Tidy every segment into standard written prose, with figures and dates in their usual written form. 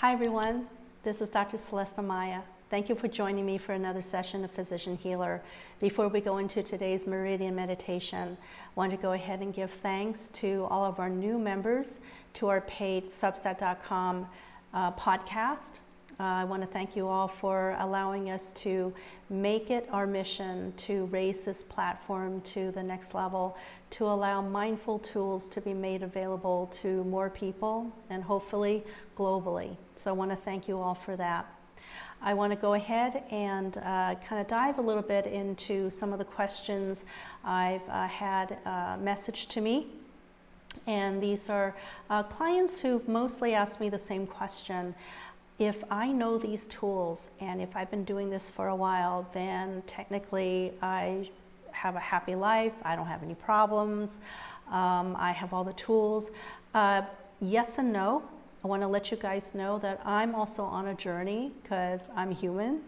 Hi everyone, this is Dr. Celeste Maya. Thank you for joining me for another session of Physician Healer. Before we go into today's Meridian Meditation, I want to go ahead and give thanks to all of our new members to our paid Substack.com podcast. I want to thank you all for allowing us to make it our mission to raise this platform to the next level, to allow mindful tools to be made available to more people and hopefully globally. So I want to thank you all for that. I want to go ahead and kind of dive a little bit into some of the questions I've had messaged to me. And these are clients who've mostly asked me the same question. If I know these tools and if I've been doing this for a while, then technically I have a happy life, I don't have any problems, I have all the tools. Yes and no. I want to let you guys know that I'm also on a journey because I'm human.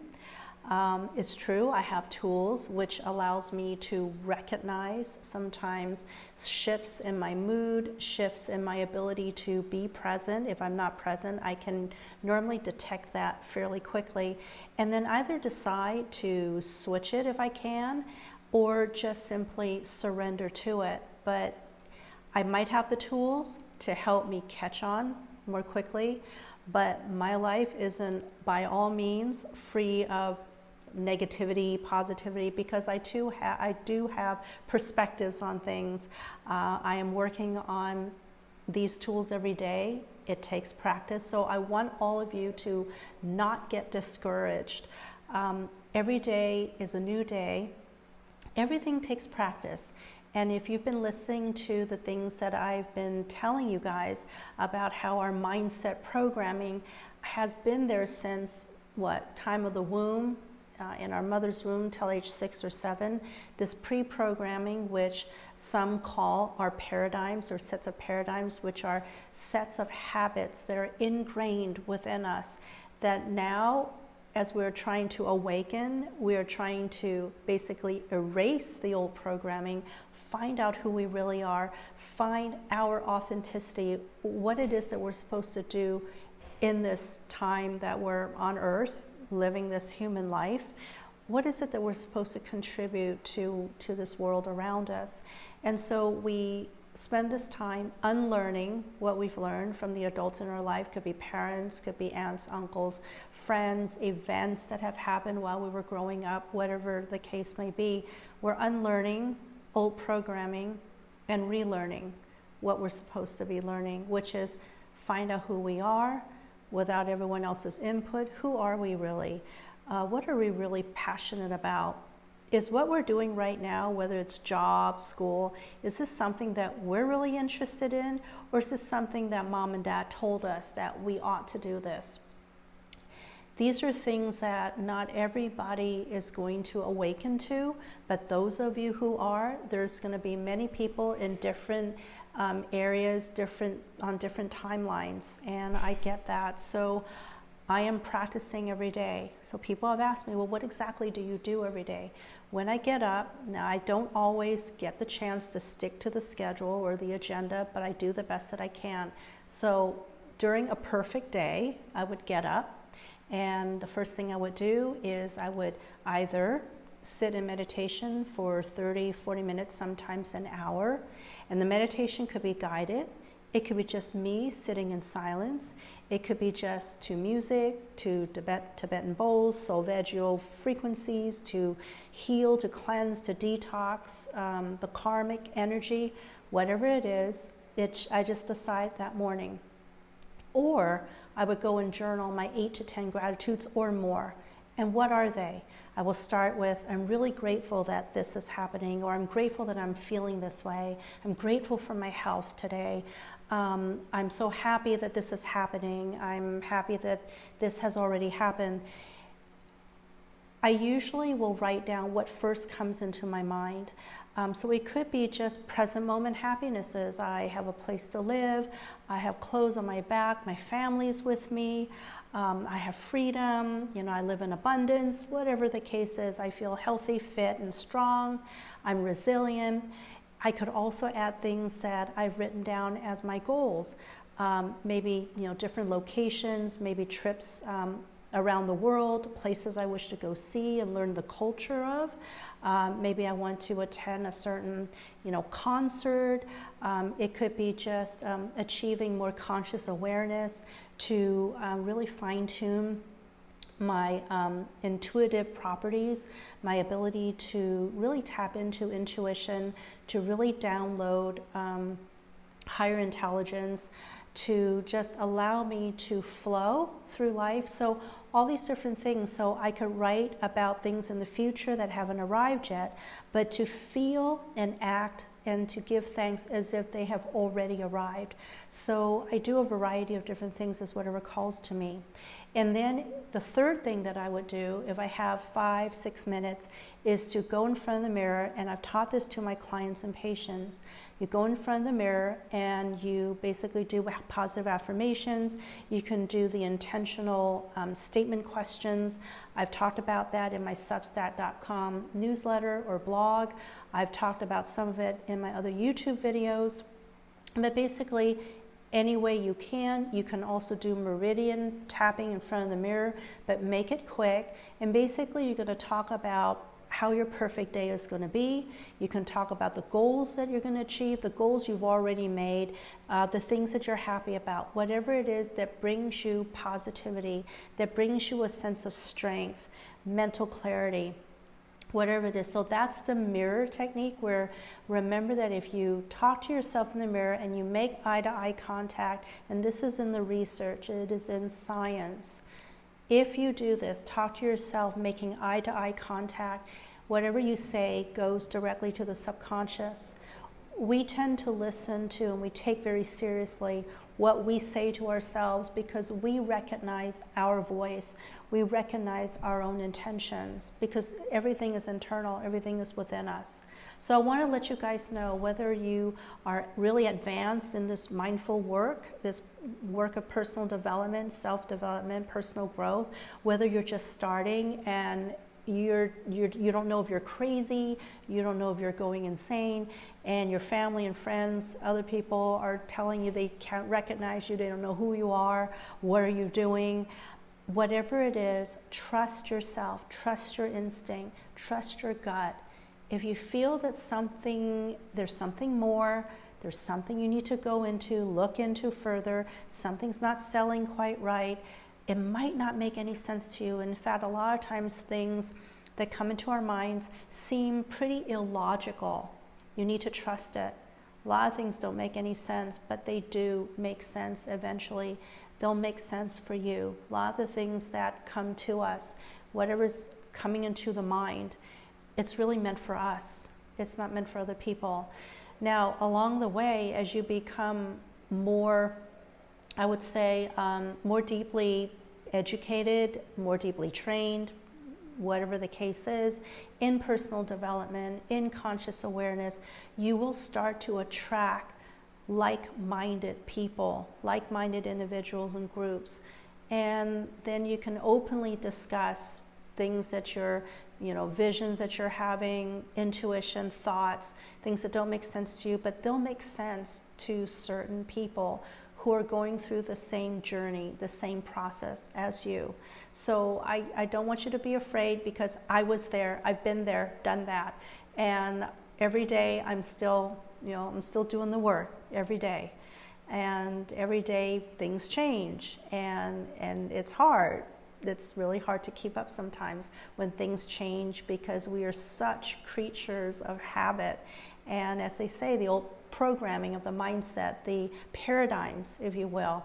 It's true, I have tools which allows me to recognize sometimes shifts in my mood, shifts in my ability to be present. If I'm not present, I can normally detect that fairly quickly and then either decide to switch it if I can or just simply surrender to it. But I might have the tools to help me catch on more quickly, but my life isn't by all means free of negativity, positivity, because I do have perspectives on things. I am working on these tools every day. It takes practice. So I want all of you to not get discouraged. Every day is a new day. Everything takes practice. And if you've been listening to the things that I've been telling you guys about how our mindset programming has been there since time of the womb, in our mother's womb till age 6 or 7, this pre-programming, which some call our paradigms or sets of paradigms, which are sets of habits that are ingrained within us, that now as we're trying to awaken, we're trying to basically erase the old programming, find out who we really are, find our authenticity, what it is that we're supposed to do in this time that we're on earth, living this human life. What is it that we're supposed to contribute to this world around us? And so we spend this time unlearning what we've learned from the adults in our life. Could be parents, could be aunts, uncles, friends, events that have happened while we were growing up, whatever the case may be. We're unlearning old programming and relearning what we're supposed to be learning, which is find out who we are without everyone else's input. Who are we really? What are we really passionate about? Is what we're doing right now, whether it's job, school, is this something that we're really interested in? Or is this something that mom and dad told us that we ought to do this? These are things that not everybody is going to awaken to, but those of you who are, there's going to be many people in different areas, on different timelines, and I get that. So I am practicing every day. So people have asked me, well, what exactly do you do every day? When I get up, now I don't always get the chance to stick to the schedule or the agenda, but I do the best that I can. So during a perfect day, I would get up, and the first thing I would do is I would either sit in meditation for 30, 40 minutes, sometimes an hour. And the meditation could be guided. It could be just me sitting in silence. It could be just to music, to Tibetan bowls, solfeggio frequencies, to heal, to cleanse, to detox, the karmic energy, whatever it is, I just decide that morning. Or I would go and journal my 8 to 10 gratitudes or more. And what are they? I will start with, I'm really grateful that this is happening, or I'm grateful that I'm feeling this way. I'm grateful for my health today. I'm so happy that this is happening. I'm happy that this has already happened. I usually will write down what first comes into my mind. So it could be just present moment happinesses. I have a place to live. I have clothes on my back. My family's with me. I have freedom. I live in abundance. Whatever the case is, I feel healthy, fit, and strong. I'm resilient. I could also add things that I've written down as my goals. maybe different locations, maybe trips around the world, places I wish to go see and learn the culture of. Maybe I want to attend a certain concert. It could be just achieving more conscious awareness to really fine-tune my intuitive properties, my ability to really tap into intuition, to really download higher intelligence, to just allow me to flow through life. So all these different things, so I could write about things in the future that haven't arrived yet, but to feel and act and to give thanks as if they have already arrived. So I do a variety of different things as whatever calls to me. And then the third thing that I would do, if I have 5-6 minutes, is to go in front of the mirror, and I've taught this to my clients and patients. You go in front of the mirror and you basically do positive affirmations. You can do the intentional statement questions. I've talked about that in my substack.com newsletter or blog. I've talked about some of it in my other YouTube videos. But basically, any way you can. You can also do meridian tapping in front of the mirror, but make it quick. And basically, you're going to talk about how your perfect day is going to be. You can talk about the goals that you're going to achieve, the goals you've already made, the things that you're happy about, whatever it is that brings you positivity, that brings you a sense of strength, mental clarity, whatever it is. So that's the mirror technique, where remember that if you talk to yourself in the mirror and you make eye-to-eye contact, and this is in the research, it is in science, if you do this, talk to yourself, making eye-to-eye contact, whatever you say goes directly to the subconscious. We tend to listen to and we take very seriously what we say to ourselves because we recognize our voice. We recognize our own intentions because everything is internal, everything is within us. So I want to let you guys know, whether you are really advanced in this mindful work, this work of personal development, self-development, personal growth, whether you're just starting and you don't know if you're crazy, you don't know if you're going insane, and your family and friends, other people are telling you they can't recognize you, they don't know who you are, what are you doing. Whatever it is, trust yourself, trust your instinct, trust your gut. If you feel that there's something more, there's something you need to go into, look into further, something's not selling quite right, it might not make any sense to you. In fact, a lot of times things that come into our minds seem pretty illogical. You need to trust it. A lot of things don't make any sense, but they do make sense eventually. They'll make sense for you. A lot of the things that come to us, whatever's coming into the mind, it's really meant for us. It's not meant for other people. Now, along the way, as you become more, I would say, more deeply educated, more deeply trained, whatever the case is, in personal development, in conscious awareness, you will start to attract like-minded people, like-minded individuals and groups. And then you can openly discuss things that you're, visions that you're having, intuition, thoughts, things that don't make sense to you, but they'll make sense to certain people who are going through the same journey, the same process as you. So I don't want you to be afraid, because I was there, I've been there, done that. And every day I'm still doing the work every day. And every day things change, and it's hard. It's really hard to keep up sometimes when things change, because we are such creatures of habit. And as they say, the old programming of the mindset, the paradigms, if you will,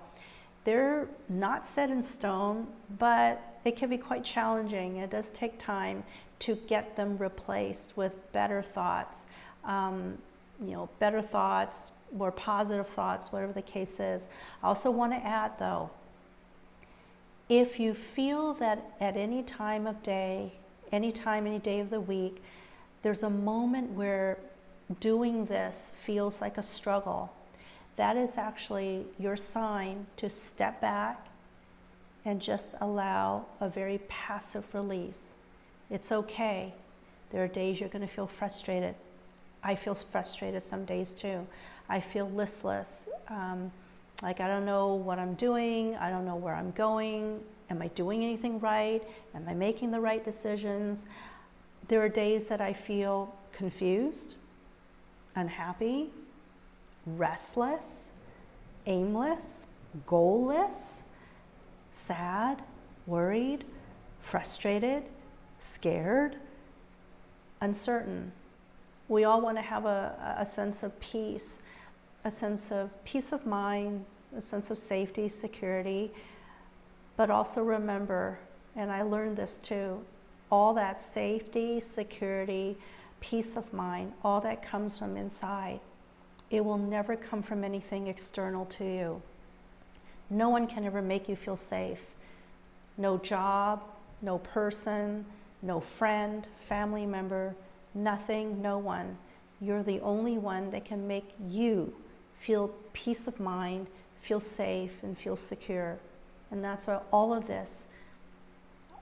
they're not set in stone, but it can be quite challenging. It does take time to get them replaced with better thoughts, better thoughts, more positive thoughts, whatever the case is. I also want to add, though, if you feel that at any time of day, any time, any day of the week, there's a moment where doing this feels like a struggle, that is actually your sign to step back and just allow a very passive release. It's okay. There are days you're going to feel frustrated. I feel frustrated some days too. I feel listless. Like, I don't know what I'm doing. I don't know where I'm going. Am I doing anything right? Am I making the right decisions? There are days that I feel confused, unhappy, restless, aimless, goalless, sad, worried, frustrated, scared, uncertain. We all want to have a sense of peace, a sense of mind, a sense of safety, security, but also remember, and I learned this too, all that safety, security, peace of mind, all that comes from inside. It will never come from anything external to you. No one can ever make you feel safe. No job, no person, no friend, family member, nothing, no one. You're the only one that can make you feel peace of mind, feel safe, and feel secure. And that's why all of this,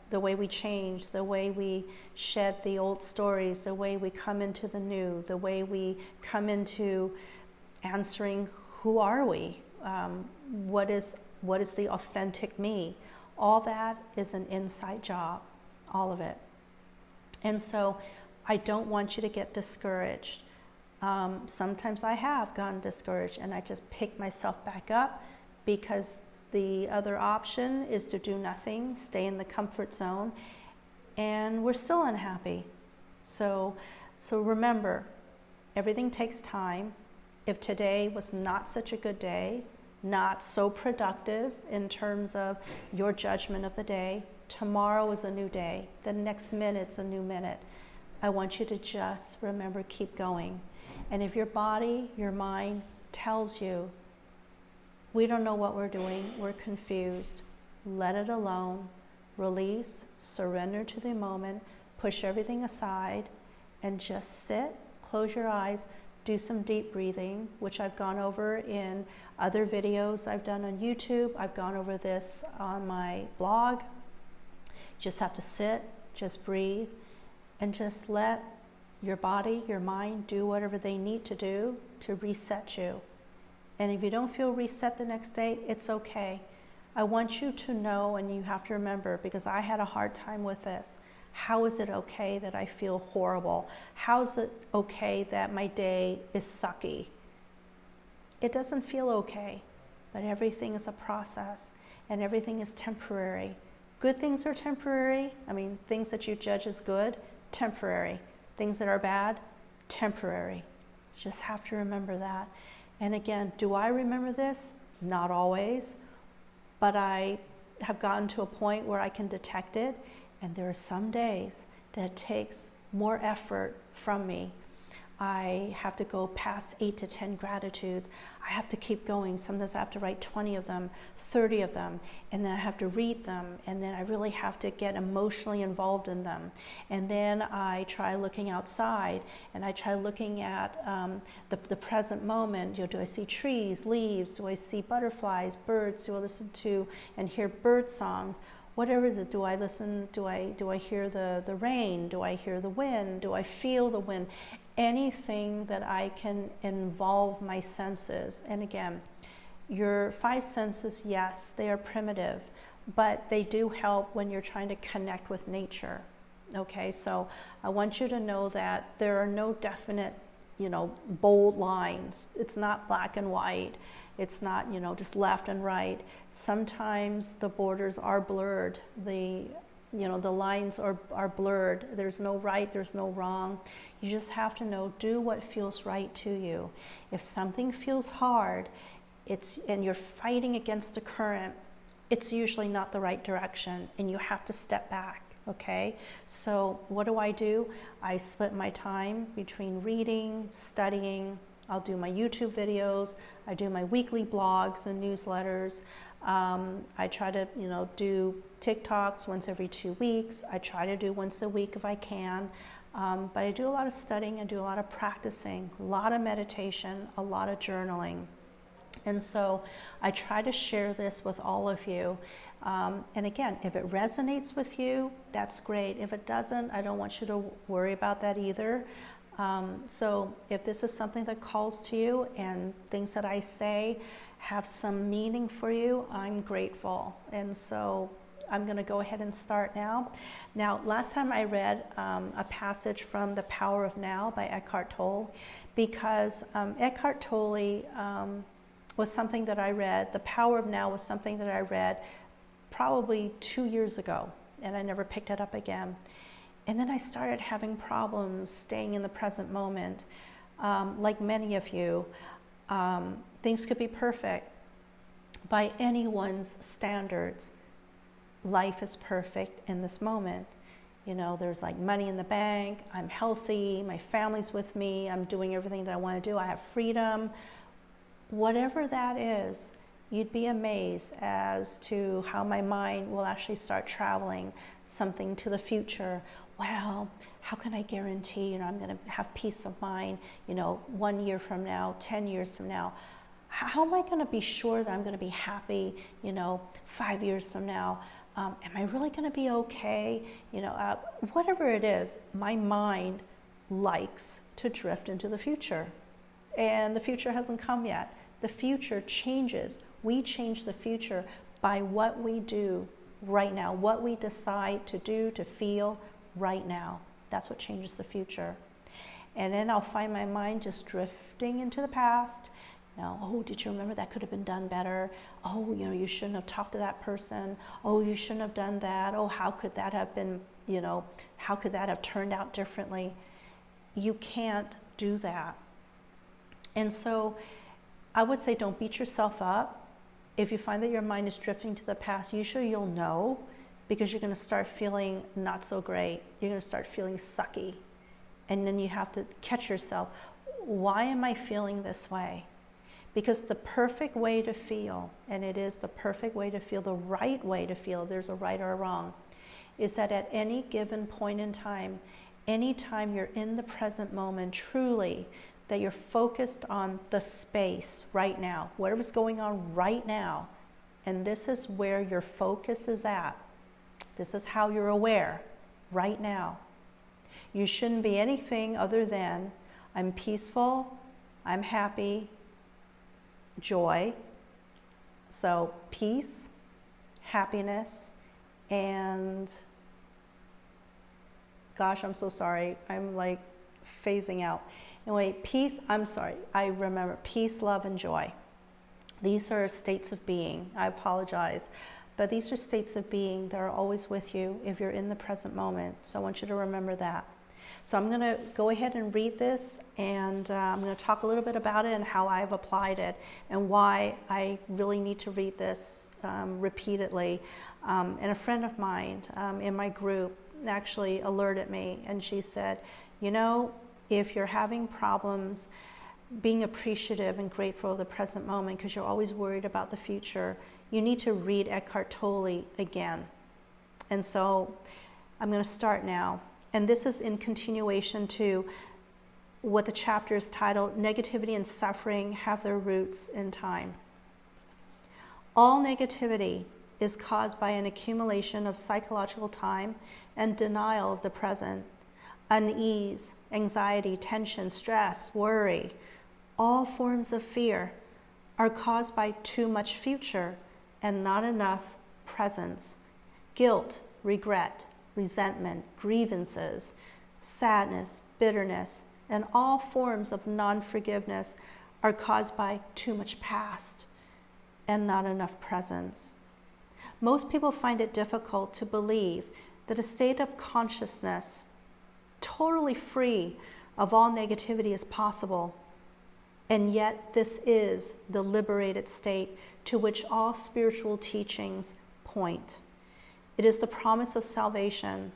the way we change, the way we shed the old stories, the way we come into the new, the way we come into answering who are we, what is the authentic me. All that is an inside job, all of it. And so I don't want you to get discouraged. Sometimes I have gotten discouraged and I just pick myself back up, because the other option is to do nothing, stay in the comfort zone, and we're still unhappy. So remember, everything takes time. If today was not such a good day, not so productive in terms of your judgment of the day, tomorrow is a new day. The next minute's a new minute. I want you to just remember, keep going. And if your body, your mind tells you, we don't know what we're doing, we're confused, let it alone, release, surrender to the moment, push everything aside, and just sit, close your eyes, do some deep breathing, which I've gone over in other videos I've done on YouTube. I've gone over this on my blog. Just have to sit, just breathe, and just let your body, your mind do whatever they need to do to reset you. And if you don't feel reset the next day, it's okay. I want you to know, and you have to remember, because I had a hard time with this. How is it okay that I feel horrible? How is it okay that my day is sucky? It doesn't feel okay, but everything is a process and everything is temporary. Good things are temporary. I mean, things that you judge as good, temporary. Things that are bad, temporary. Just have to remember that. And again, do I remember this? Not always, but I have gotten to a point where I can detect it. And there are some days that it takes more effort from me. I have to go past 8 to 10 gratitudes. I have to keep going. Sometimes I have to write 20 of them, 30 of them, and then I have to read them, and then I really have to get emotionally involved in them. And then I try looking outside, and I try looking at the present moment. You know, do I see trees, leaves? Do I see butterflies, birds? Do I listen to and hear bird songs? Whatever is it, do I listen, do I hear the rain? Do I hear the wind? Do I feel the wind? Anything that I can involve my senses. And again, your 5 senses, yes, they are primitive, but they do help when you're trying to connect with nature. Okay, so I want you to know that there are no definite, bold lines. It's not black and white. It's not, just left and right. Sometimes the borders are blurred. The lines are blurred. There's no right, there's no wrong. You just have to know, do what feels right to you. If something feels hard, and you're fighting against the current, it's usually not the right direction, and you have to step back, okay? So what do? I split my time between reading, studying. I'll do my YouTube videos. I do my weekly blogs and newsletters. I try to, do TikToks once every 2 weeks. I try to do once a week if I can. But I do a lot of studying, I do a lot of practicing, a lot of meditation, a lot of journaling. And so I try to share this with all of you. And again, if it resonates with you, that's great. If it doesn't, I don't want you to worry about that either. So if this is something that calls to you and things that I say have some meaning for you, I'm grateful. And so I'm going to go ahead and start now. Now, last time I read a passage from The Power of Now by Eckhart Tolle, because Eckhart Tolle was something that I read. The Power of Now was something that I read probably 2 years ago, and I never picked it up again. And then I started having problems staying in the present moment. Like many of you, things could be perfect by anyone's standards. Life is perfect in this moment. You know, there's like money in the bank, I'm healthy, my family's with me, I'm doing everything that I want to do, I have freedom. Whatever that is, you'd be amazed as to how my mind will actually start traveling something to the future. Well, how can I guarantee, I'm going to have peace of mind, 1 year from now, 10 years from now? How am I going to be sure that I'm going to be happy, 5 years from now? Am I really going to be okay? Whatever it is, my mind likes to drift into the future. And the future hasn't come yet. The future changes. We change the future by what we do right now, what we decide to do, to feel right now. That's what changes the future. And then I'll find my mind just drifting into the past. Oh, did you remember that could have been done better? Oh, you shouldn't have talked to that person. Oh, you shouldn't have done that. Oh, how could that have been, how could that have turned out differently? You can't do that. And so I would say don't beat yourself up. If you find that your mind is drifting to the past, usually you'll know, because you're going to start feeling not so great. You're going to start feeling sucky. And then you have to catch yourself. Why am I feeling this way? Because the perfect way to feel, and it is the perfect way to feel, the right way to feel, there's a right or a wrong, is that at any given point in time, anytime you're in the present moment, truly, that you're focused on the space right now, whatever's going on right now, and this is where your focus is at. This is how you're aware right now. You shouldn't be anything other than, I'm peaceful, I'm happy, joy. So peace, happiness, and gosh, I'm so sorry. I'm like phasing out. Anyway, peace, I remember peace, love, and joy. These are states of being. I apologize. But these are states of being that are always with you if you're in the present moment. So I want you to remember that. So I'm going to go ahead and read this, and I'm going to talk a little bit about it and how I've applied it and why I really need to read this repeatedly. And a friend of mine in my group actually alerted me, and she said, if you're having problems being appreciative and grateful of the present moment because you're always worried about the future, you need to read Eckhart Tolle again. And so I'm going to start now. And this is in continuation to what the chapter is titled, Negativity and Suffering Have Their Roots in Time. All negativity is caused by an accumulation of psychological time and denial of the present. Unease, anxiety, tension, stress, worry, all forms of fear are caused by too much future and not enough presence. Guilt, regret, resentment, grievances, sadness, bitterness, and all forms of non-forgiveness are caused by too much past and not enough presence. Most people find it difficult to believe that a state of consciousness totally free of all negativity is possible, and yet this is the liberated state to which all spiritual teachings point. It is the promise of salvation,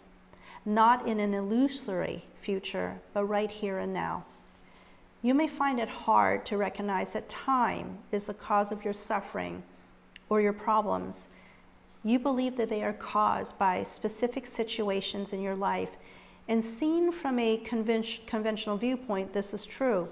not in an illusory future, but right here and now. You may find it hard to recognize that time is the cause of your suffering or your problems. You believe that they are caused by specific situations in your life, and seen from a conventional viewpoint, this is true.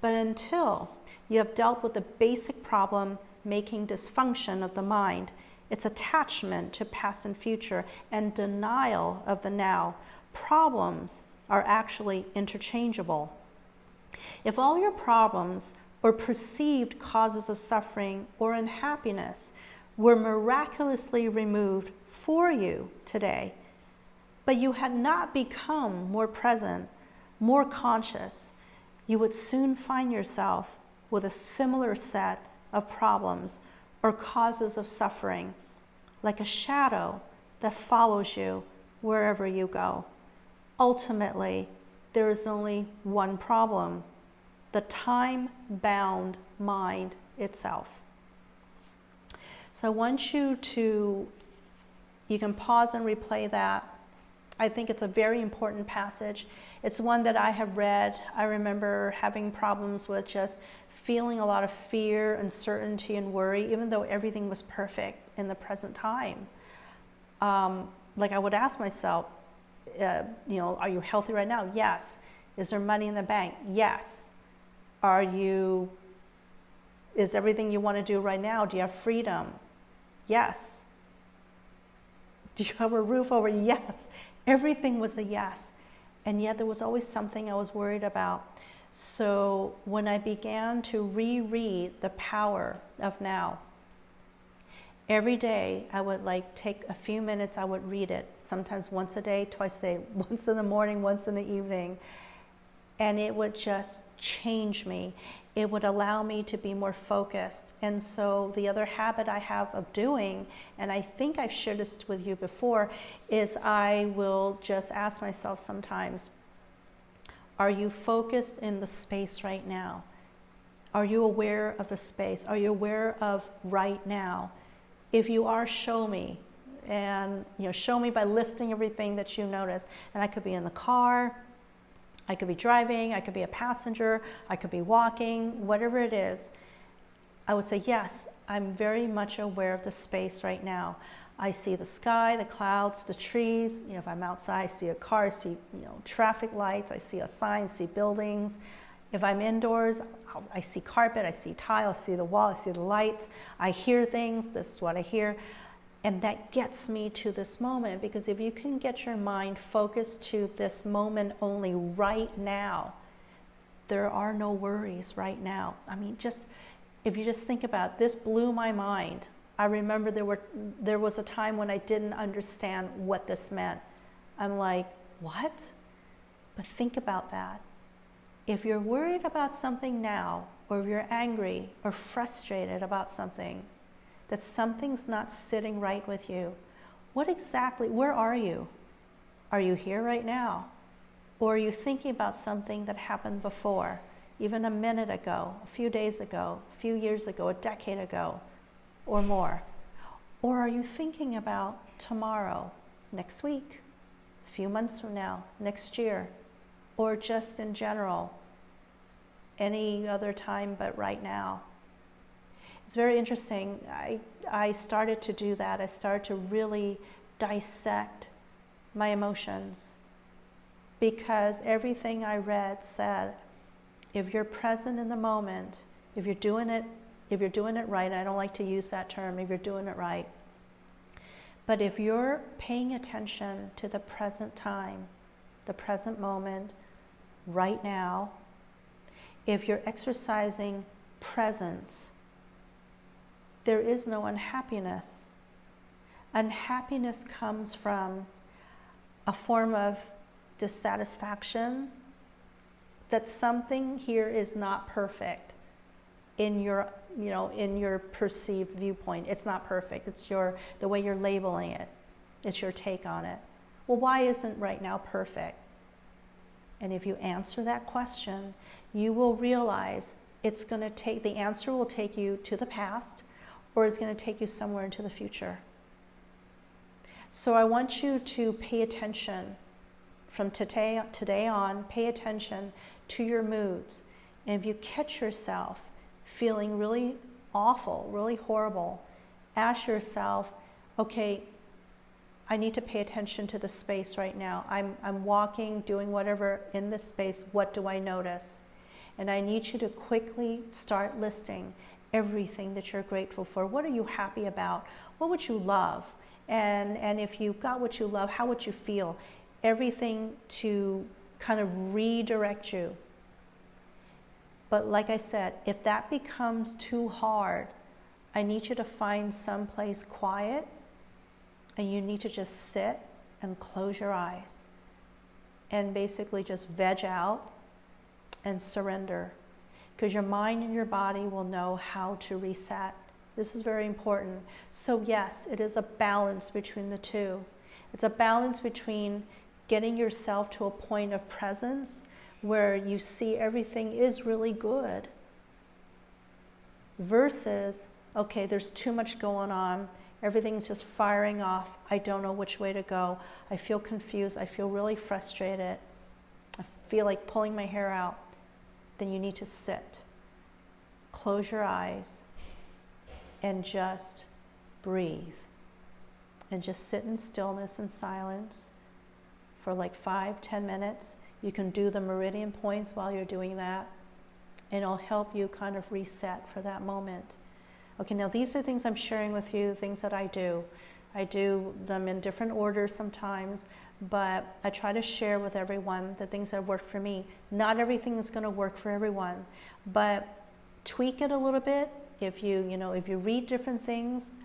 But until you have dealt with the basic problem making dysfunction of the mind, its attachment to past and future, and denial of the now, problems are actually interchangeable. If all your problems or perceived causes of suffering or unhappiness were miraculously removed for you today, but you had not become more present, more conscious, you would soon find yourself with a similar set of problems or causes of suffering, like a shadow that follows you wherever you go. Ultimately, there is only one problem: the time-bound mind itself. So I want you can pause and replay that. I think it's a very important passage. It's one that I have read. I remember having problems with just feeling a lot of fear, uncertainty, and worry, even though everything was perfect in the present time. Like I would ask myself, are you healthy right now? Yes. Is there money in the bank? Yes. Is everything you want to do right now? Do you have freedom? Yes. Do you have a roof over? Yes. Everything was a yes. And yet there was always something I was worried about. So when I began to reread The Power of Now, every day I would take a few minutes, I would read it, sometimes once a day, twice a day, once in the morning, once in the evening. And it would just change me. It would allow me to be more focused. And so the other habit I have of doing, and I think I've shared this with you before, is I will just ask myself sometimes, are you focused in the space right now? Are you aware of the space? Are you aware of right now? If you are, show me. And show me by listing everything that you notice. And I could be in the car, I could be driving, I could be a passenger, I could be walking, whatever it is. I would say, yes, I'm very much aware of the space right now. I see the sky, the clouds, the trees. If I'm outside, I see a car, I see traffic lights, I see a sign, I see buildings. If I'm indoors, I see carpet, I see tile, I see the wall, I see the lights. I hear things, this is what I hear. And that gets me to this moment, because if you can get your mind focused to this moment only right now, there are no worries right now. I mean, if you just think about it, this blew my mind. I remember there was a time when I didn't understand what this meant. I'm like, what? But think about that. If you're worried about something now, or if you're angry or frustrated about something, that something's not sitting right with you, where are you? Are you here right now? Or are you thinking about something that happened before, even a minute ago, a few days ago, a few years ago, a decade ago, or more? Or are you thinking about tomorrow, next week, a few months from now, next year, or just in general, any other time but right now? It's very interesting. I started to do that. I started to really dissect my emotions, because everything I read said, if you're present in the moment, if you're doing it right, I don't like to use that term, if you're doing it right, but if you're paying attention to the present time, the present moment, right now, if you're exercising presence, there is no unhappiness. Unhappiness comes from a form of dissatisfaction that something here is not perfect in your perceived viewpoint. It's not perfect. It's the way you're labeling it. It's your take on it. Well, why isn't right now perfect? And if you answer that question, you will realize the answer will take you to the past, or is going to take you somewhere into the future. So I want you to pay attention from today on, pay attention to your moods. And if you catch yourself feeling really awful, really horrible, ask yourself, okay, I need to pay attention to the space right now. I'm walking, doing whatever in this space, what do I notice? And I need you to quickly start listing everything that you're grateful for. What are you happy about? What would you love? And if you got what you love, how would you feel? Everything to kind of redirect you. But like I said, if that becomes too hard, I need you to find someplace quiet, and you need to just sit and close your eyes and basically just veg out and surrender, because your mind and your body will know how to reset. This is very important. So yes, it is a balance between the two. It's a balance between getting yourself to a point of presence where you see everything is really good, versus, okay, there's too much going on, everything's just firing off, I don't know which way to go, I feel confused, I feel really frustrated, I feel like pulling my hair out. Then you need to sit, close your eyes, and just breathe. And just sit in stillness and silence for like 5-10 minutes. You can do the meridian points while you're doing that, and it'll help you kind of reset for that moment. Okay, now these are things I'm sharing with you, things that I do. I do them in different orders sometimes, but I try to share with everyone the things that work for me. Not everything is going to work for everyone, but tweak it a little bit. If you read different things,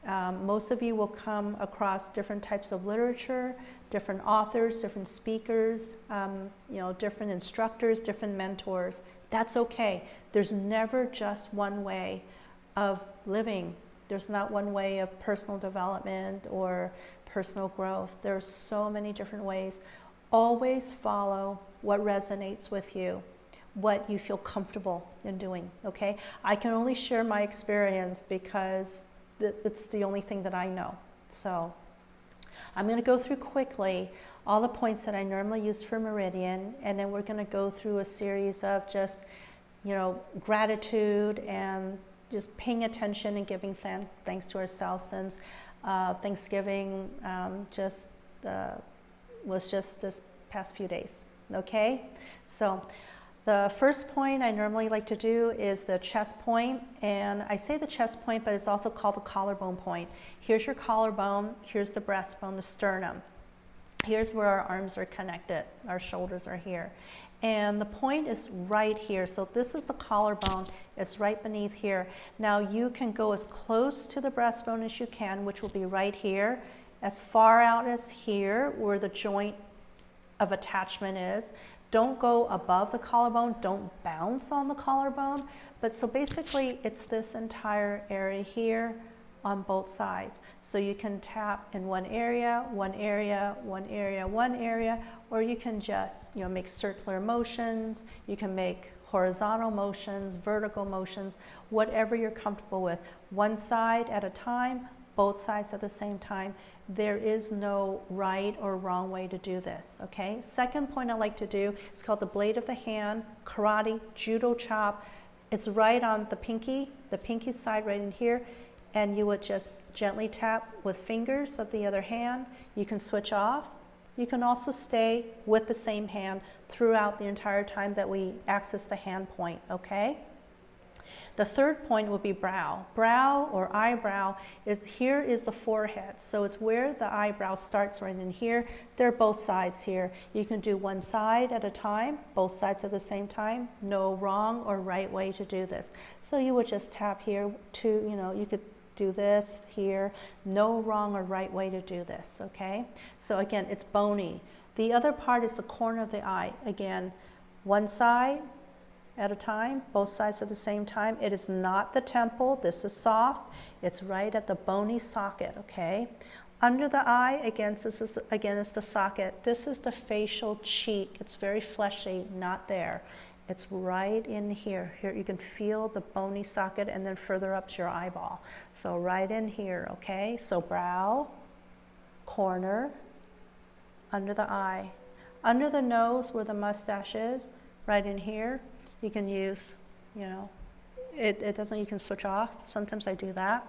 most of you will come across different types of literature, different authors, different speakers, different instructors, different mentors. That's okay. There's never just one way of living. There's not one way of personal development or personal growth. There's so many different ways. Always follow what resonates with you, what you feel comfortable in doing, okay? I can only share my experience because it's the only thing that I know. So I'm going to go through quickly all the points that I normally use for meridian, and then we're going to go through a series of just, gratitude and just paying attention and giving thanks to ourselves, since Thanksgiving was just this past few days, okay? So the first point I normally like to do is the chest point, and I say the chest point, but it's also called the collarbone point. Here's your collarbone, here's the breastbone, the sternum. Here's where our arms are connected, our shoulders are here. And the point is right here. So this is the collarbone, it's right beneath here. Now you can go as close to the breastbone as you can, which will be right here, as far out as here, where the joint of attachment is. Don't go above the collarbone, don't bounce on the collarbone. But so basically it's this entire area here on both sides. So you can tap in one area, one area, one area, one area, or you can just make circular motions, you can make horizontal motions, vertical motions, whatever you're comfortable with. One side at a time, both sides at the same time. There is no right or wrong way to do this, okay? Second point I like to do is called the blade of the hand, karate, judo chop. It's right on the pinky side right in here, and you would just gently tap with fingers of the other hand. You can switch off. You can also stay with the same hand throughout the entire time that we access the hand point, okay? The third point will be brow. Brow or eyebrow is here is the forehead. So it's where the eyebrow starts right in here. They're both sides here. You can do one side at a time, both sides at the same time. No wrong or right way to do this. So you would just tap here to, you could do this here. No wrong or right way to do this, okay? So again, it's bony. The other part is the corner of the eye. Again, one side at a time, both sides at the same time. It is not the temple. This is soft. It's right at the bony socket, okay? Under the eye, again, this is the socket. This is the facial cheek. It's very fleshy, not there. It's right in here. Here you can feel the bony socket, and then further up is your eyeball. So right in here, okay? So brow, corner, under the eye. Under the nose where the mustache is, right in here, you can use, it doesn't, you can switch off. Sometimes I do that.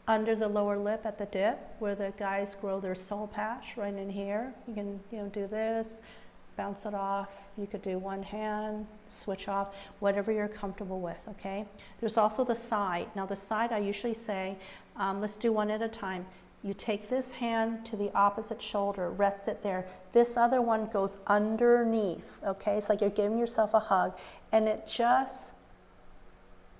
Under the lower lip at the dip, where the guys grow their soul patch, right in here. You can, do this, bounce it off. You could do one hand, switch off, whatever you're comfortable with, okay? There's also the side. Now the side, I usually say, let's do one at a time. You take this hand to the opposite shoulder, rest it there. This other one goes underneath, okay? It's like you're giving yourself a hug, and it just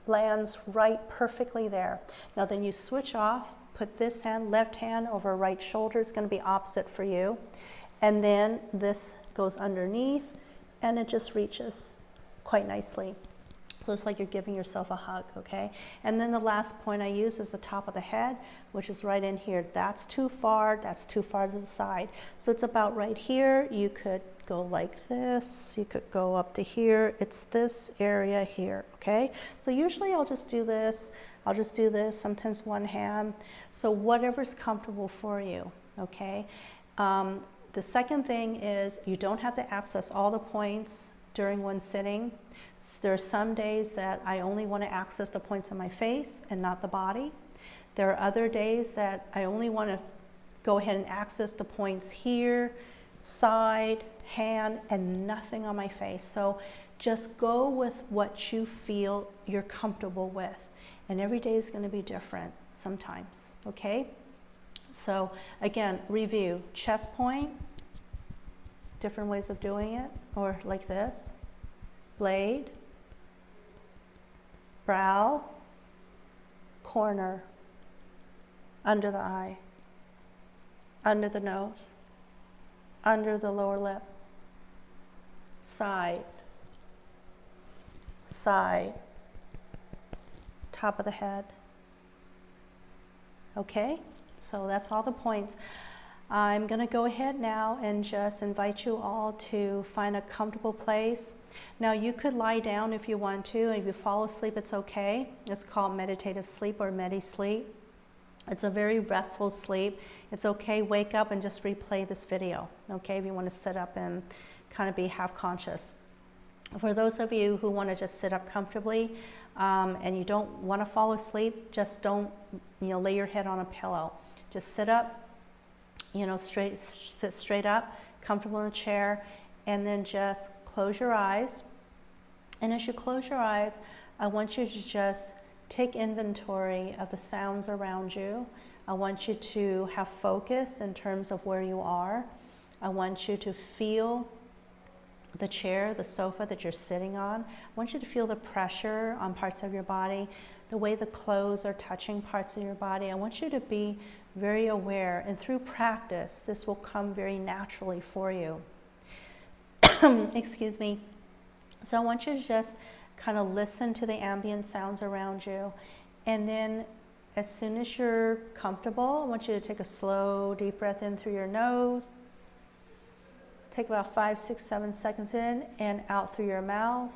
lands right perfectly there. Now then you switch off, put this hand, left hand over right shoulder, is going to be opposite for you. And then this goes underneath, and it just reaches quite nicely. So it's like you're giving yourself a hug, okay? And then the last point I use is the top of the head, which is right in here. That's too far to the side. So it's about right here. You could go like this, you could go up to here. It's this area here, okay? So usually I'll just do this, sometimes one hand. So whatever's comfortable for you, okay? The second thing is you don't have to access all the points during one sitting. There are some days that I only want to access the points on my face and not the body. There are other days that I only want to go ahead and access the points here, side, hand, and nothing on my face. So just go with what you feel you're comfortable with. And every day is going to be different sometimes, okay? So again, review, chest point, different ways of doing it, or like this, blade, brow, corner, under the eye, under the nose, under the lower lip, side, side, top of the head. Okay, so that's all the points. I'm going to go ahead now and just invite you all to find a comfortable place. Now you could lie down if you want to, and if you fall asleep, it's okay. It's called meditative sleep or medi-sleep. It's a very restful sleep. It's okay, wake up and just replay this video, okay, if you want to sit up and kind of be half conscious. For those of you who want to just sit up comfortably and you don't want to fall asleep, just don't, lay your head on a pillow. Just sit up, sit straight up, comfortable in a chair, and then just close your eyes. And as you close your eyes, I want you to just take inventory of the sounds around you. I want you to have focus in terms of where you are. I want you to feel the chair, the sofa that you're sitting on. I want you to feel the pressure on parts of your body, the way the clothes are touching parts of your body. I want you to be very aware, and through practice, this will come very naturally for you. Excuse me. So I want you to just kind of listen to the ambient sounds around you, and then as soon as you're comfortable, I want you to take a slow, deep breath in through your nose. Take about 5, 6, 7 seconds in and out through your mouth.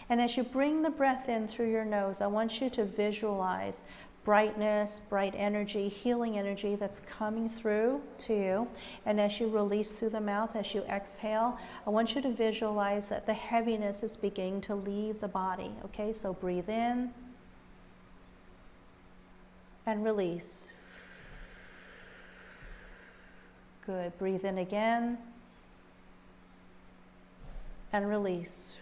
And as you bring the breath in through your nose, I want you to visualize brightness, bright energy, healing energy that's coming through to you. And as you release through the mouth, as you exhale, I want you to visualize that the heaviness is beginning to leave the body. Okay, so breathe in and release. Good. Breathe in again and release.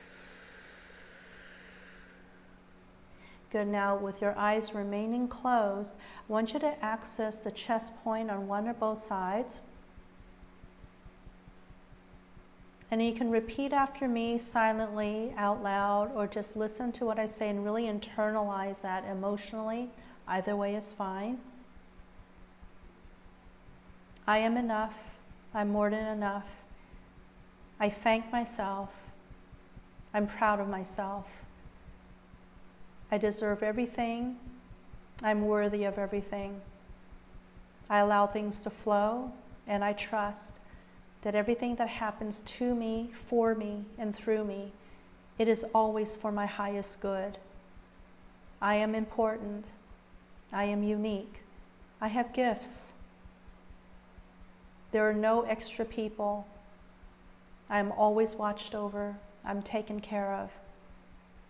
Good. Now, with your eyes remaining closed, I want you to access the chest point on one or both sides. And you can repeat after me silently, out loud, or just listen to what I say and really internalize that emotionally. Either way is fine. I am enough. I'm more than enough. I thank myself. I'm proud of myself. I deserve everything. I'm worthy of everything. I allow things to flow, and I trust that everything that happens to me, for me, and through me, it is always for my highest good. I am important. I am unique. I have gifts. There are no extra people. I am always watched over. I'm taken care of.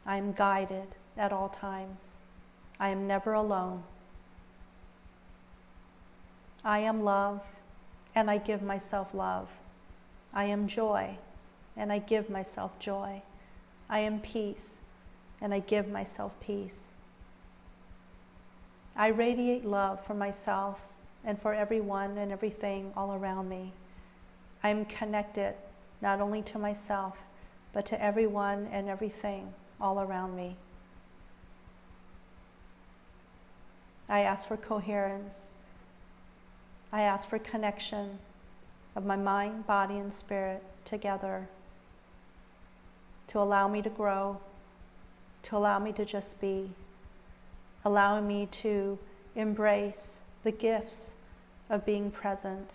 I am guided at all times. I am never alone. I am love, and I give myself love. I am joy, and I give myself joy. I am peace, and I give myself peace. I radiate love for myself and for everyone and everything all around me. I am connected not only to myself, but to everyone and everything all around me. I ask for coherence. I ask for connection of my mind, body, and spirit together to allow me to grow, to allow me to just be, allowing me to embrace the gifts of being present,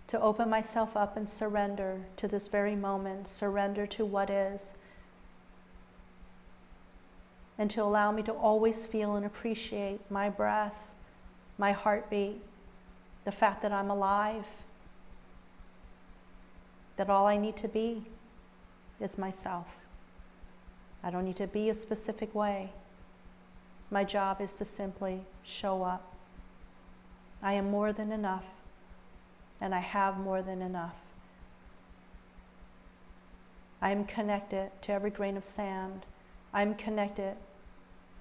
to open myself up and surrender to this very moment, surrender to what is, and to allow me to always feel and appreciate my breath, my heartbeat, the fact that I'm alive, that all I need to be is myself. I don't need to be a specific way. My job is to simply show up. I am more than enough, and I have more than enough. I am connected to every grain of sand. I'm connected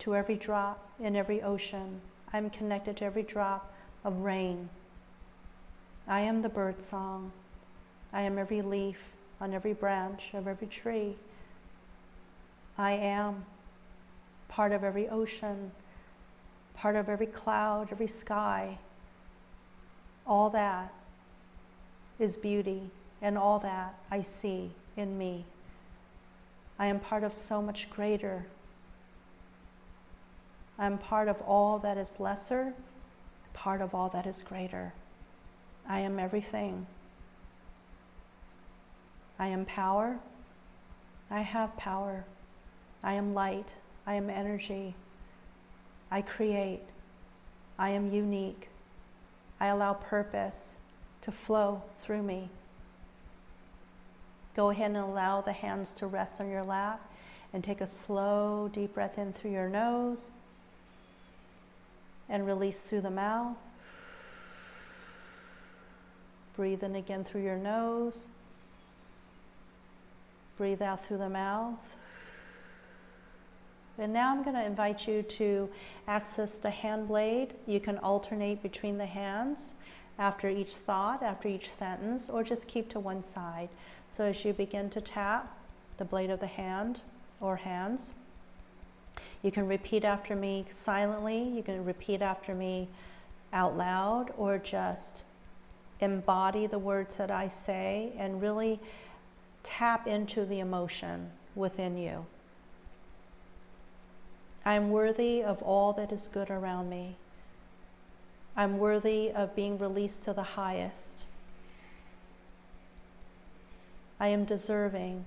to every drop in every ocean. I'm connected to every drop of rain. I am the bird song. I am every leaf on every branch of every tree. I am part of every ocean, part of every cloud, every sky. All that is beauty, and all that I see in me. I am part of so much greater. I am part of all that is lesser, part of all that is greater. I am everything. I am power. I have power. I am light. I am energy. I create. I am unique. I allow purpose to flow through me. Go ahead and allow the hands to rest on your lap and take a slow, deep breath in through your nose and release through the mouth. Breathe in again through your nose. Breathe out through the mouth. And now I'm going to invite you to access the hand blade. You can alternate between the hands after each thought, after each sentence, or just keep to one side. So as you begin to tap the blade of the hand or hands, you can repeat after me silently, you can repeat after me out loud, or just embody the words that I say and really tap into the emotion within you. I'm worthy of all that is good around me. I'm worthy of being released to the highest. I am deserving.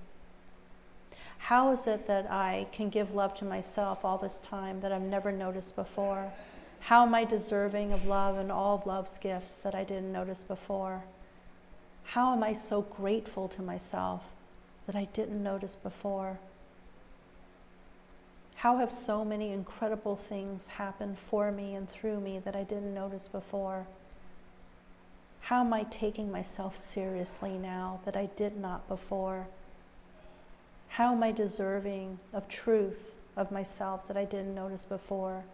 How is it that I can give love to myself all this time that I've never noticed before? How am I deserving of love and all of love's gifts that I didn't notice before? How am I so grateful to myself that I didn't notice before? How have so many incredible things happened for me and through me that I didn't notice before? How am I taking myself seriously now that I did not before? How am I deserving of truth of myself that I didn't notice before?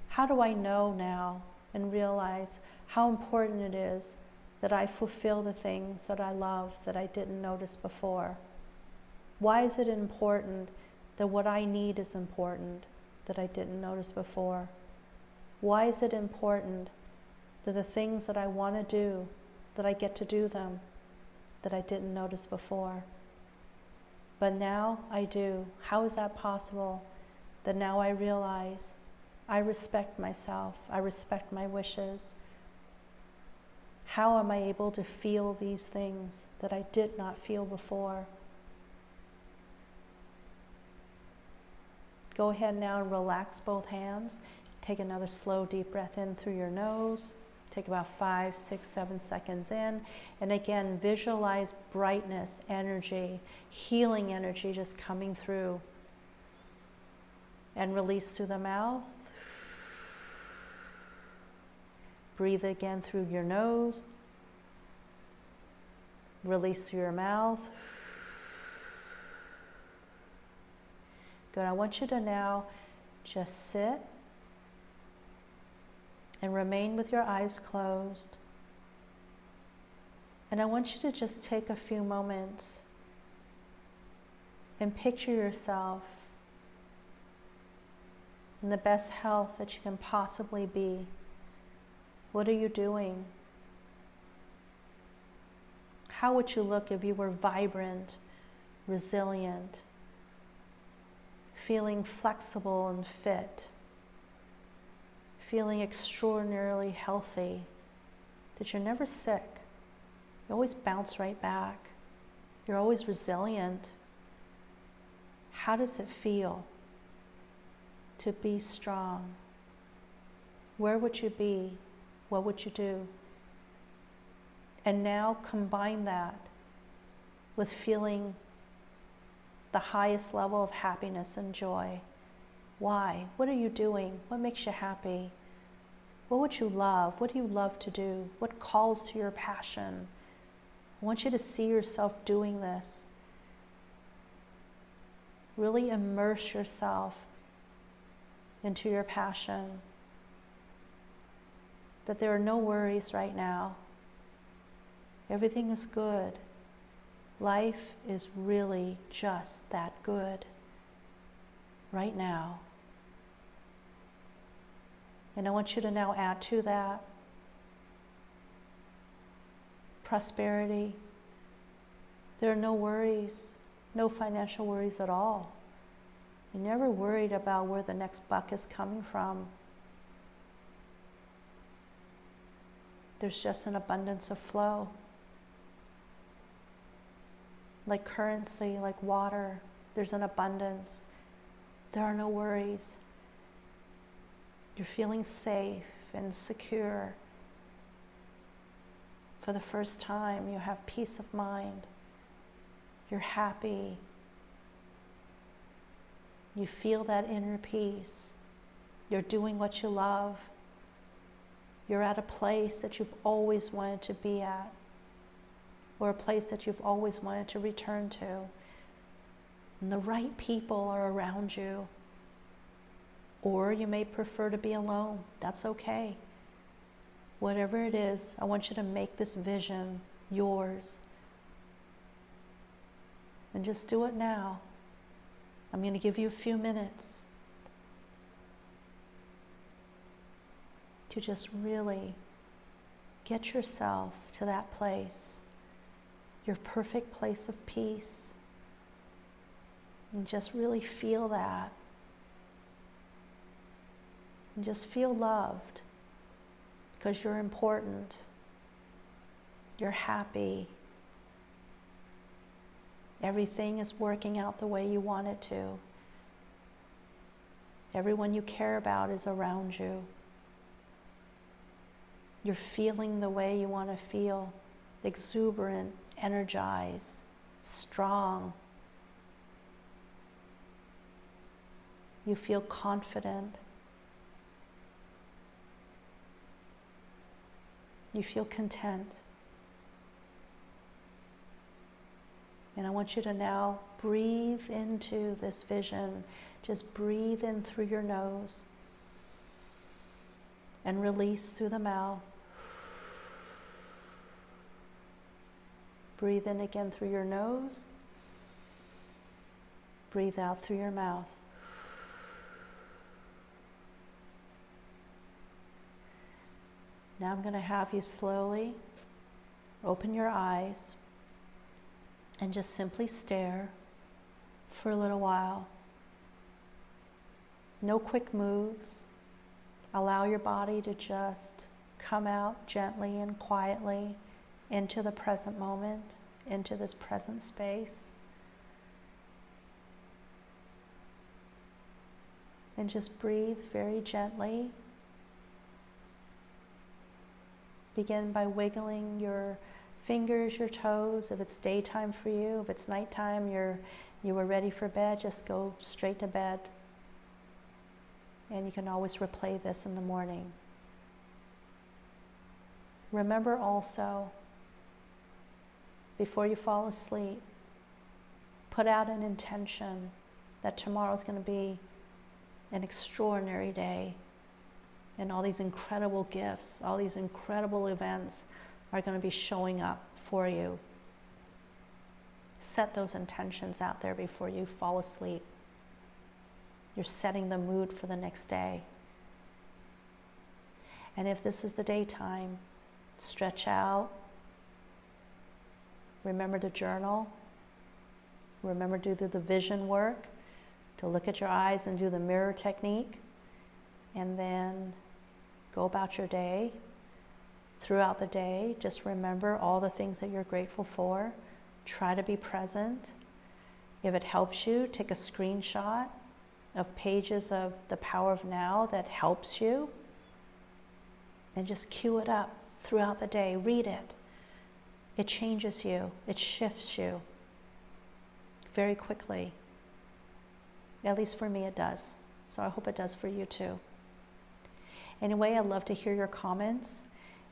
How do I know now and realize how important it is that I fulfill the things that I love that I didn't notice before? Why is it important that what I need is important that I didn't notice before? Why is it important that the things that I want to do, that I get to do them, that I didn't notice before? But now I do. How is that possible? That now I realize I respect myself, I respect my wishes. How am I able to feel these things that I did not feel before? Go ahead now and relax both hands. Take another slow, deep breath in through your nose. Take about 5, 6, 7 seconds in. And again, visualize brightness, energy, healing energy just coming through. And release through the mouth. Breathe again through your nose. Release through your mouth. Good. I want you to now just sit And remain with your eyes closed. And I want you to just take a few moments and picture yourself in the best health that you can possibly be. What are you doing? How would you look if you were vibrant, resilient, feeling flexible and fit, feeling extraordinarily healthy, that you're never sick? You always bounce right back. You're always resilient. How does it feel to be strong? Where would you be? What would you do? And now combine that with feeling the highest level of happiness and joy. Why? What are you doing? What makes you happy? What would you love? What do you love to do? What calls to your passion? I want you to see yourself doing this. Really immerse yourself into your passion. That there are no worries right now. Everything is good. Life is really just that good right now. And I want you to now add to that prosperity. There are no worries, no financial worries at all. You're never worried about where the next buck is coming from. There's just an abundance of flow. Like currency, like water, there's an abundance. There are no worries. You're feeling safe and secure. For the first time, you have peace of mind. You're happy. You feel that inner peace. You're doing what you love. You're at a place that you've always wanted to be at, or a place that you've always wanted to return to. And the right people are around you. Or you may prefer to be alone. That's okay. Whatever it is, I want you to make this vision yours. And just do it now. I'm going to give you a few minutes to just really get yourself to that place, your perfect place of peace. And just really feel that. And just feel loved, because you're important. You're happy. Everything is working out the way you want it to. Everyone you care about is around you. You're feeling the way you want to feel, exuberant, energized, strong. You feel confident. You feel content. And I want you to now breathe into this vision. Just breathe in through your nose and release through the mouth. Breathe in again through your nose. Breathe out through your mouth. Now I'm going to have you slowly open your eyes and just simply stare for a little while. No quick moves. Allow your body to just come out gently and quietly into the present moment, into this present space. And just breathe very gently. Begin by wiggling your fingers, your toes. If it's daytime for you, if it's nighttime, you were ready for bed, just go straight to bed. And you can always replay this in the morning. Remember also, before you fall asleep, put out an intention that tomorrow is going to be an extraordinary day. And all these incredible gifts, all these incredible events are going to be showing up for you. Set those intentions out there before you fall asleep. You're setting the mood for the next day. And if this is the daytime, stretch out. Remember to journal. Remember to do the vision work, to look at your eyes and do the mirror technique. And then go about your day. Throughout the day, just remember all the things that you're grateful for. Try to be present. If it helps you, take a screenshot of pages of The Power of Now that helps you. And just cue it up throughout the day. Read it. It changes you. It shifts you very quickly. At least for me it does. So I hope it does for you too. Anyway, I'd love to hear your comments.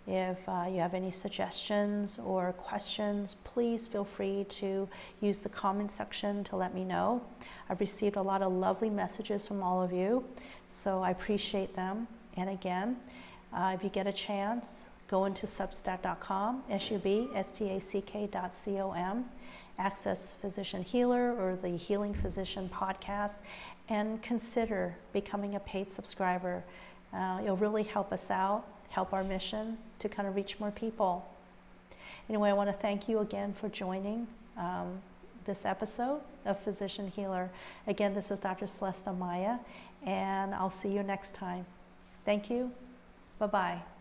If you have any suggestions or questions, please feel free to use the comment section to let me know. I've received a lot of lovely messages from all of you, so I appreciate them. And again, if you get a chance, go into substack.com, substack.com, access Physician Healer or the Healing Physician podcast, and consider becoming a paid subscriber. It'll really help us out, help our mission to kind of reach more people. Anyway, I want to thank you again for joining this episode of Physician Healer. Again, this is Dr. Celeste Amaya, and I'll see you next time. Thank you. Bye-bye.